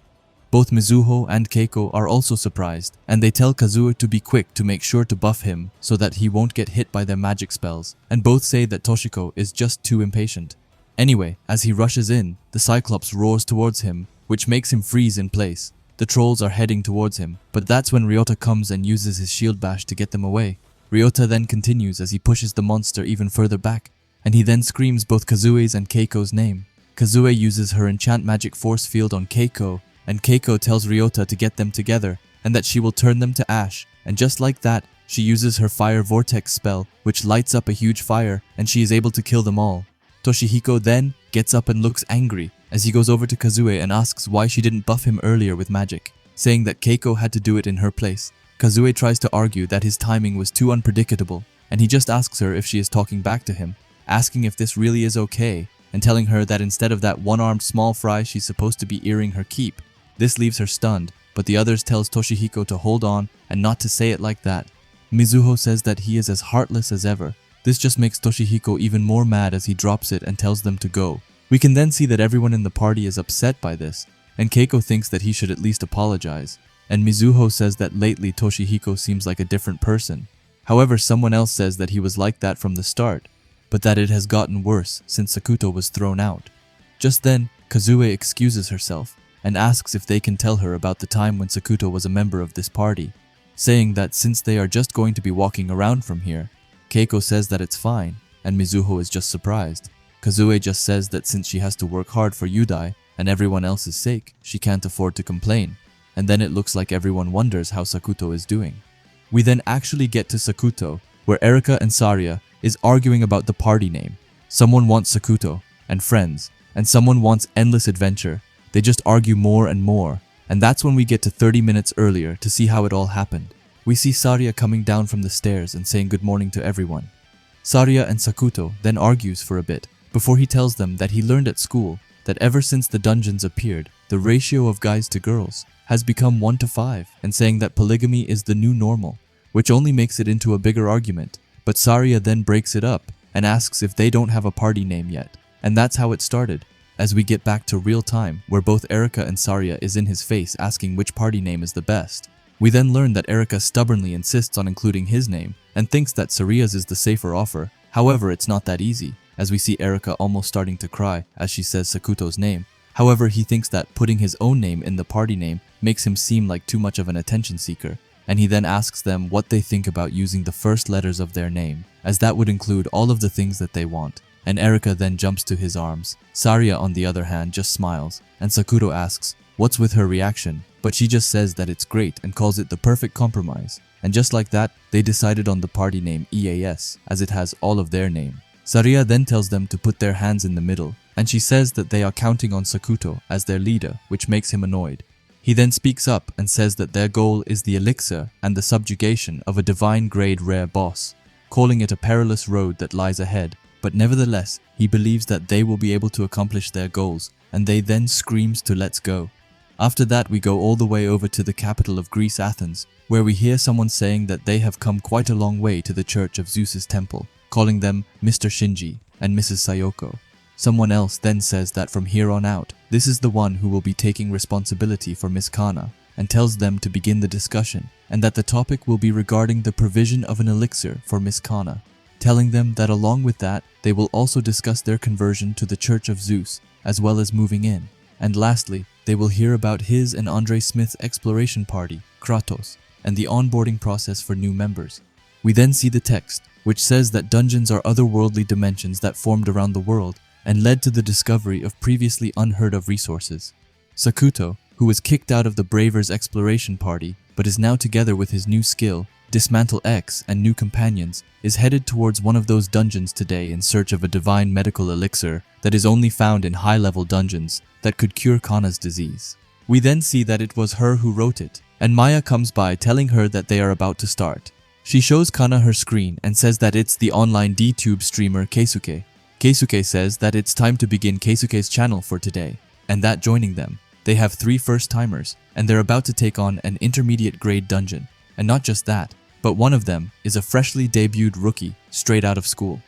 Both Mizuho and Keiko are also surprised, and they tell Kazue to be quick to make sure to buff him so that he won't get hit by their magic spells, and both say that Toshiko is just too impatient. Anyway, as he rushes in, the Cyclops roars towards him, which makes him freeze in place. The trolls are heading towards him, but that's when Ryota comes and uses his shield bash to get them away. Ryota then continues as he pushes the monster even further back, and he then screams both Kazue's and Keiko's name. Kazue uses her enchant magic force field on Keiko, and Keiko tells Ryota to get them together and that she will turn them to ash, and just like that, she uses her fire vortex spell, which lights up a huge fire, and she is able to kill them all. Toshihiko then gets up and looks angry as he goes over to Kazue and asks why she didn't buff him earlier with magic, saying that Keiko had to do it in her place. Kazue tries to argue that his timing was too unpredictable, and he just asks her if she is talking back to him, asking if this really is okay, and telling her that instead of that one-armed small fry she's supposed to be earring her keep. This leaves her stunned, but the others tells Toshihiko to hold on and not to say it like that. Mizuho says that he is as heartless as ever. This just makes Toshihiko even more mad as he drops it and tells them to go. We can then see that everyone in the party is upset by this, and Keiko thinks that he should at least apologize. And Mizuho says that lately Toshihiko seems like a different person. However, someone else says that he was like that from the start, but that it has gotten worse since Sakuto was thrown out. Just then, Kazue excuses herself and asks if they can tell her about the time when Sakuto was a member of this party, saying that since they are just going to be walking around from here. Keiko says that it's fine, and Mizuho is just surprised. Kazue just says that since she has to work hard for Yudai and everyone else's sake, she can't afford to complain, and then it looks like everyone wonders how Sakuto is doing. We then actually get to Sakuto, where Erika and Saria is arguing about the party name. Someone wants Sakuto and friends, and someone wants endless adventure. They just argue more and more, and that's when we get to 30 minutes earlier to see how it all happened. We see Saria coming down from the stairs and saying good morning to everyone. Saria and Sakuto then argues for a bit, before he tells them that he learned at school that ever since the dungeons appeared, the ratio of guys to girls has become 1:5, and saying that polygamy is the new normal, which only makes it into a bigger argument. But Saria then breaks it up and asks if they don't have a party name yet, and that's how it started. As we get back to real time, where both Erika and Saria is in his face asking which party name is the best. We then learn that Erika stubbornly insists on including his name and thinks that Saria's is the safer offer. However, it's not that easy, as we see Erika almost starting to cry as she says Sakuto's name. However, he thinks that putting his own name in the party name makes him seem like too much of an attention seeker, and he then asks them what they think about using the first letters of their name, as that would include all of the things that they want. And Erika then jumps to his arms. Saria, on the other hand, just smiles, and Sakuto asks what's with her reaction, but she just says that it's great and calls it the perfect compromise. And just like that, they decided on the party name EAS, as it has all of their name. Saria then tells them to put their hands in the middle, and she says that they are counting on Sakuto as their leader, which makes him annoyed. He then speaks up and says that their goal is the elixir and the subjugation of a divine grade rare boss, calling it a perilous road that lies ahead. But nevertheless, he believes that they will be able to accomplish their goals, and they then screams to let's go. After that, we go all the way over to the capital of Greece, Athens, where we hear someone saying that they have come quite a long way to the church of Zeus's temple, calling them Mr. Shinji and Mrs. Sayoko. Someone else then says that from here on out, this is the one who will be taking responsibility for Miss Kana, and tells them to begin the discussion, and that the topic will be regarding the provision of an elixir for Miss Kana, telling them that along with that, they will also discuss their conversion to the Church of Zeus, as well as moving in. And lastly, they will hear about his and Andre Smith's exploration party, Kratos, and the onboarding process for new members. We then see the text, which says that dungeons are otherworldly dimensions that formed around the world and led to the discovery of previously unheard of resources. Sakuto, who was kicked out of the Bravers exploration party, but is now together with his new skill, Dismantle X, and new companions, is headed towards one of those dungeons today in search of a divine medical elixir that is only found in high-level dungeons that could cure Kana's disease. We then see that it was her who wrote it, and Maya comes by telling her that they are about to start. She shows Kana her screen and says that it's the online DTube streamer Keisuke. Keisuke says that it's time to begin Keisuke's channel for today, and that joining them, they have 3 first-timers, and they're about to take on an intermediate grade dungeon. And not just that, but one of them is a freshly debuted rookie straight out of school.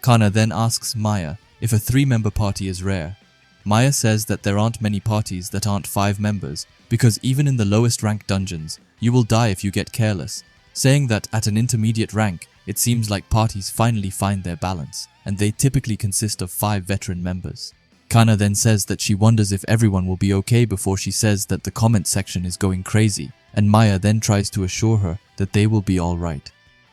Kana then asks Maya if a 3-member party is rare. Maya says that there aren't many parties that aren't 5 members, because even in the lowest rank dungeons, you will die if you get careless, saying that at an intermediate rank, it seems like parties finally find their balance, and they typically consist of 5 veteran members. Kana then says that she wonders if everyone will be okay before she says that the comment section is going crazy, and Maya then tries to assure her that they will be alright.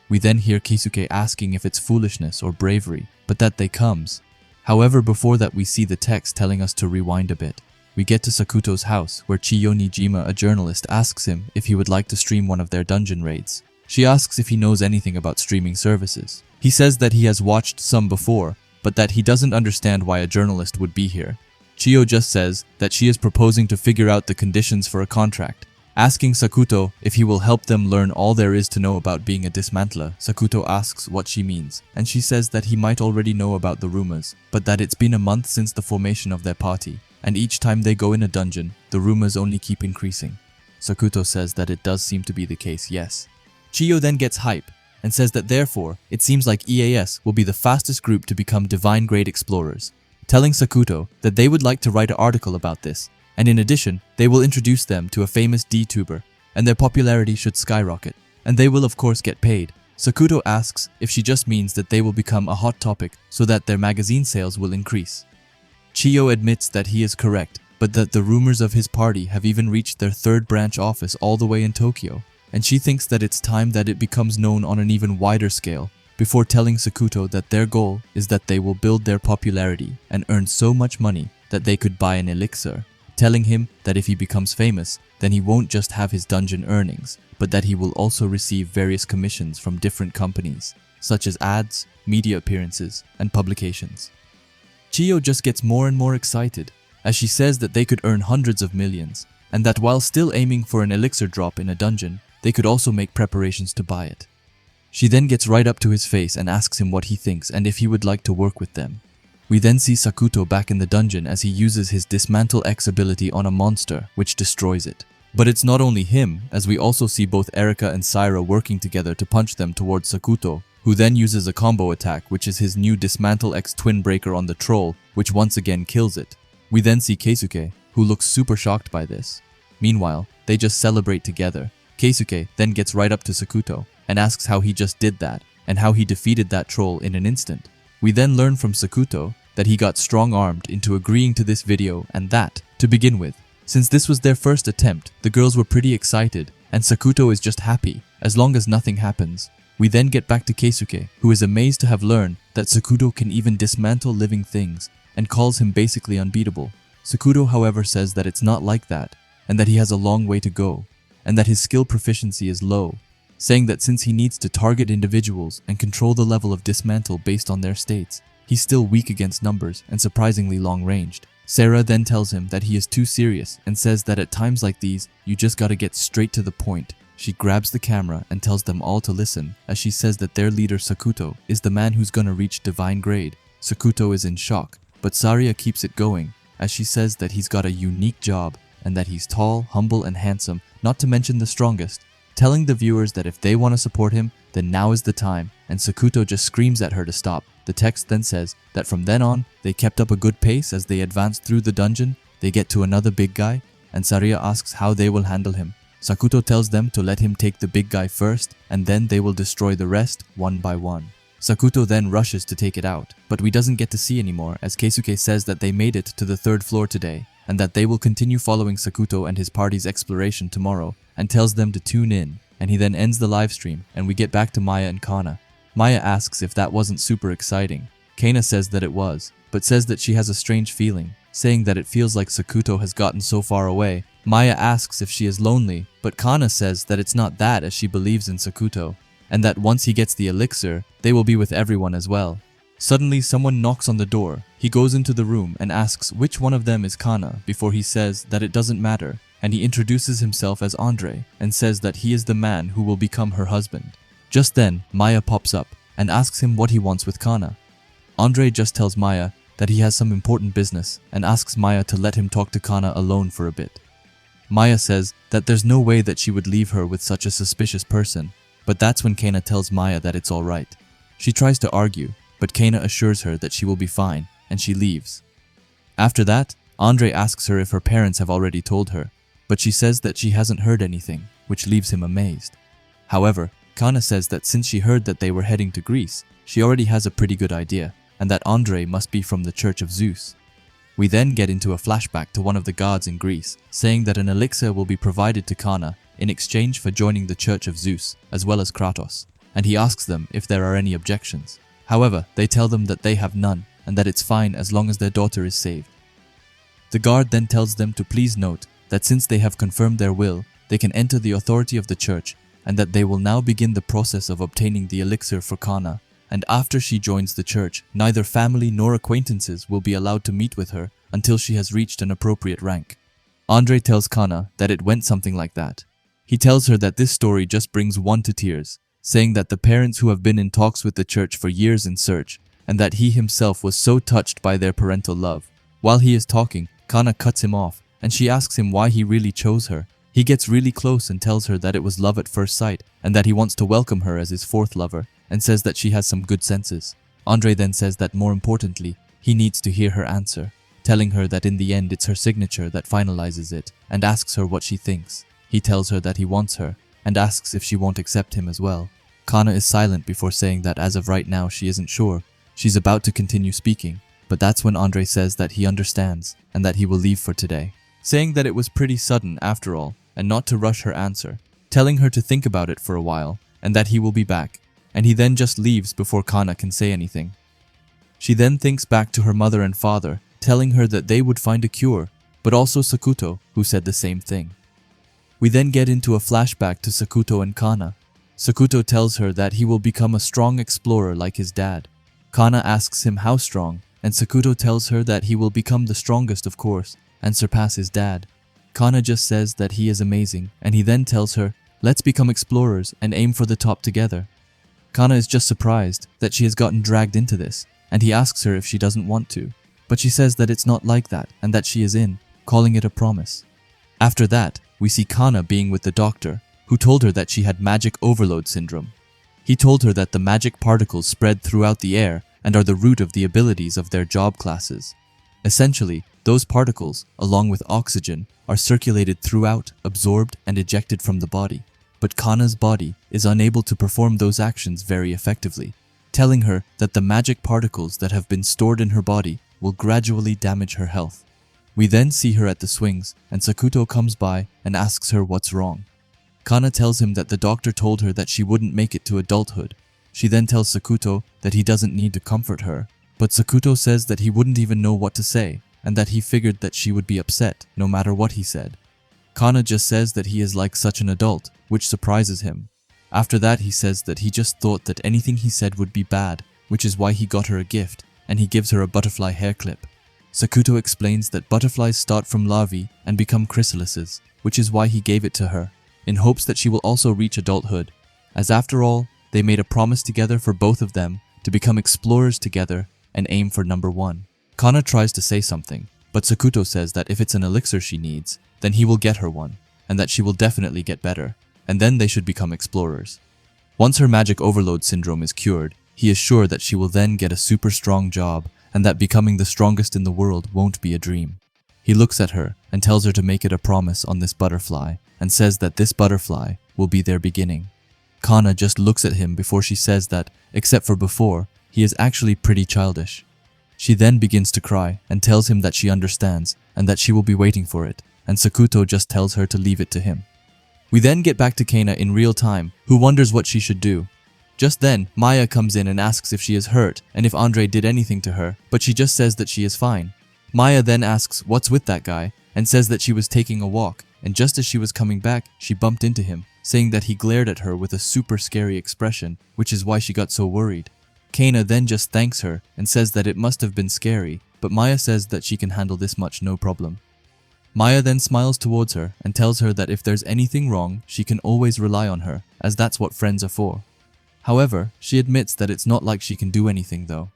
We then hear Keisuke asking if it's foolishness or bravery, but that they comes. However, before that we see the text telling us to rewind a bit. We get to Sakuto's house, where Chiyo Nijima, a journalist, asks him if he would like to stream one of their dungeon raids. She asks if he knows anything about streaming services. He says that he has watched some before, but that he doesn't understand why a journalist would be here. Chiyo just says that she is proposing to figure out the conditions for a contract. Asking Sakuto if he will help them learn all there is to know about being a dismantler, Sakuto asks what she means, and she says that he might already know about the rumors, but that it's been a month since the formation of their party, and each time they go in a dungeon, the rumors only keep increasing. Sakuto says that it does seem to be the case, yes. Chiyo then gets hype, and says that therefore, it seems like EAS will be the fastest group to become divine grade explorers, telling Sakuto that they would like to write an article about this, and in addition, they will introduce them to a famous DTuber, and their popularity should skyrocket, and they will of course get paid. Sakuto asks if she just means that they will become a hot topic so that their magazine sales will increase. Chiyo admits that he is correct, but that the rumors of his party have even reached their 3rd branch office all the way in Tokyo, and she thinks that it's time that it becomes known on an even wider scale, before telling Sakuto that their goal is that they will build their popularity and earn so much money that they could buy an elixir, telling him that if he becomes famous, then he won't just have his dungeon earnings, but that he will also receive various commissions from different companies, such as ads, media appearances, and publications. Chiyo just gets more and more excited, as she says that they could earn hundreds of millions, and that while still aiming for an elixir drop in a dungeon, they could also make preparations to buy it. She then gets right up to his face and asks him what he thinks and if he would like to work with them. We then see Sakuto back in the dungeon as he uses his Dismantle X ability on a monster, which destroys it. But it's not only him, as we also see both Erika and Saira working together to punch them towards Sakuto, who then uses a combo attack, which is his new Dismantle X Twin Breaker on the troll, which once again kills it. We then see Keisuke, who looks super shocked by this. Meanwhile, they just celebrate together. Keisuke then gets right up to Sakuto and asks how he just did that, and how he defeated that troll in an instant. We then learn from Sakuto that he got strong-armed into agreeing to this video, and that, to begin with, since this was their first attempt, the girls were pretty excited, and Sakuto is just happy, as long as nothing happens. We then get back to Keisuke, who is amazed to have learned that Sakuto can even dismantle living things, and calls him basically unbeatable. Sakuto, however, says that it's not like that, and that he has a long way to go, and that his skill proficiency is low, saying that since he needs to target individuals and control the level of dismantle based on their states, he's still weak against numbers and surprisingly long-ranged. Sarah then tells him that he is too serious and says that at times like these, you just gotta get straight to the point. She grabs the camera and tells them all to listen, as she says that their leader Sakuto is the man who's gonna reach divine grade. Sakuto is in shock, but Saria keeps it going, as she says that he's got a unique job and that he's tall, humble, and handsome, not to mention the strongest, telling the viewers that if they want to support him, then now is the time, and Sakuto just screams at her to stop. The text then says that from then on, they kept up a good pace as they advanced through the dungeon. They get to another big guy, and Saria asks how they will handle him. Sakuto tells them to let him take the big guy first, and then they will destroy the rest one by one. Sakuto then rushes to take it out, but we doesn't get to see anymore, as Keisuke says that they made it to the 3rd floor today, and that they will continue following Sakuto and his party's exploration tomorrow, and tells them to tune in, and he then ends the live stream, and we get back to Maya and Kana. Maya asks if that wasn't super exciting. Kana says that it was, but says that she has a strange feeling, saying that it feels like Sakuto has gotten so far away. Maya asks if she is lonely, but Kana says that it's not that, as she believes in Sakuto, and that once he gets the elixir, they will be with everyone as well. Suddenly, someone knocks on the door. He goes into the room and asks which one of them is Kana before he says that it doesn't matter, and he introduces himself as Andre and says that he is the man who will become her husband. Just then, Maya pops up and asks him what he wants with Kana. Andre just tells Maya that he has some important business and asks Maya to let him talk to Kana alone for a bit. Maya says that there's no way that she would leave her with such a suspicious person, but that's when Kana tells Maya that it's alright. She tries to argue, but Kana assures her that she will be fine, and she leaves. After that, Andre asks her if her parents have already told her, but she says that she hasn't heard anything, which leaves him amazed. However, Kana says that since she heard that they were heading to Greece, she already has a pretty good idea, and that Andre must be from the Church of Zeus. We then get into a flashback to one of the gods in Greece, saying that an elixir will be provided to Kana in exchange for joining the Church of Zeus, as well as Kratos, and he asks them if there are any objections. However, they tell them that they have none, and that it's fine as long as their daughter is saved. The guard then tells them to please note that since they have confirmed their will, they can enter the authority of the church, and that they will now begin the process of obtaining the elixir for Kana, and after she joins the church, neither family nor acquaintances will be allowed to meet with her until she has reached an appropriate rank. Andre tells Kana that it went something like that. He tells her that this story just brings one to tears, saying that the parents who have been in talks with the church for years in search, and that he himself was so touched by their parental love. While he is talking, Kana cuts him off, and she asks him why he really chose her. He gets really close and tells her that it was love at first sight, and that he wants to welcome her as his fourth lover, and says that she has some good senses. Andre then says that more importantly, he needs to hear her answer, telling her that in the end it's her signature that finalizes it, and asks her what she thinks. He tells her that he wants her, and asks if she won't accept him as well. Kana is silent before saying that as of right now she isn't sure. She's about to continue speaking, but that's when Andre says that he understands, and that he will leave for today, saying that it was pretty sudden after all, and not to rush her answer, telling her to think about it for a while, and that he will be back, and he then just leaves before Kana can say anything. She then thinks back to her mother and father, telling her that they would find a cure, but also Sakuto, who said the same thing. We then get into a flashback to Sakuto and Kana. Sakuto tells her that he will become a strong explorer like his dad. Kana asks him how strong, and Sakuto tells her that he will become the strongest of course, and surpass his dad. Kana just says that he is amazing, and he then tells her, let's become explorers and aim for the top together. Kana is just surprised that she has gotten dragged into this, and he asks her if she doesn't want to, but she says that it's not like that and that she is in, calling it a promise. After that, we see Kana being with the doctor, who told her that she had magic overload syndrome. He told her that the magic particles spread throughout the air and are the root of the abilities of their job classes. Essentially, those particles, along with oxygen, are circulated throughout, absorbed, and ejected from the body. But Kana's body is unable to perform those actions very effectively, telling her that the magic particles that have been stored in her body will gradually damage her health. We then see her at the swings, and Sakuto comes by and asks her what's wrong. Kana tells him that the doctor told her that she wouldn't make it to adulthood. She then tells Sakuto that he doesn't need to comfort her, but Sakuto says that he wouldn't even know what to say, and that he figured that she would be upset no matter what he said. Kana just says that he is like such an adult, which surprises him. After that, he says that he just thought that anything he said would be bad, which is why he got her a gift, and he gives her a butterfly hair clip. Sakuto explains that butterflies start from larvae and become chrysalises, which is why he gave it to her, in hopes that she will also reach adulthood, as after all, they made a promise together for both of them to become explorers together and aim for number 1. Kana tries to say something, but Sakuto says that if it's an elixir she needs, then he will get her one, and that she will definitely get better, and then they should become explorers. Once her magic overload syndrome is cured, he is sure that she will then get a super strong job, and that becoming the strongest in the world won't be a dream. He looks at her and tells her to make it a promise on this butterfly, and says that this butterfly will be their beginning. Kana just looks at him before she says that, except for before, he is actually pretty childish. She then begins to cry and tells him that she understands and that she will be waiting for it, and Sakuto just tells her to leave it to him. We then get back to Kana in real time, who wonders what she should do. Just then, Maya comes in and asks if she is hurt and if Andre did anything to her, but she just says that she is fine. Maya then asks what's with that guy and says that she was taking a walk, and just as she was coming back, she bumped into him, saying that he glared at her with a super scary expression, which is why she got so worried. Kana then just thanks her and says that it must have been scary, but Maya says that she can handle this much no problem. Maya then smiles towards her and tells her that if there's anything wrong, she can always rely on her, as that's what friends are for. However, she admits that it's not like she can do anything though.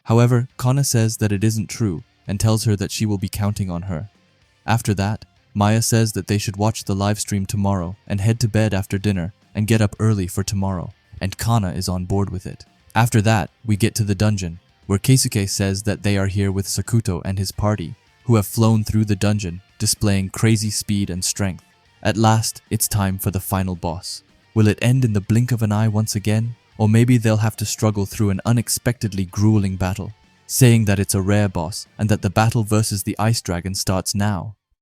However, Kana says that it isn't true and tells her that she will be counting on her. After that, Maya says that they should watch the live stream tomorrow and head to bed after dinner and get up early for tomorrow, and Kana is on board with it. After that, we get to the dungeon, where Keisuke says that they are here with Sakuto and his party, who have flown through the dungeon, displaying crazy speed and strength. At last, it's time for the final boss. Will it end in the blink of an eye once again? Or maybe they'll have to struggle through an unexpectedly grueling battle, saying that it's a rare boss and that the battle versus the ice dragon starts now.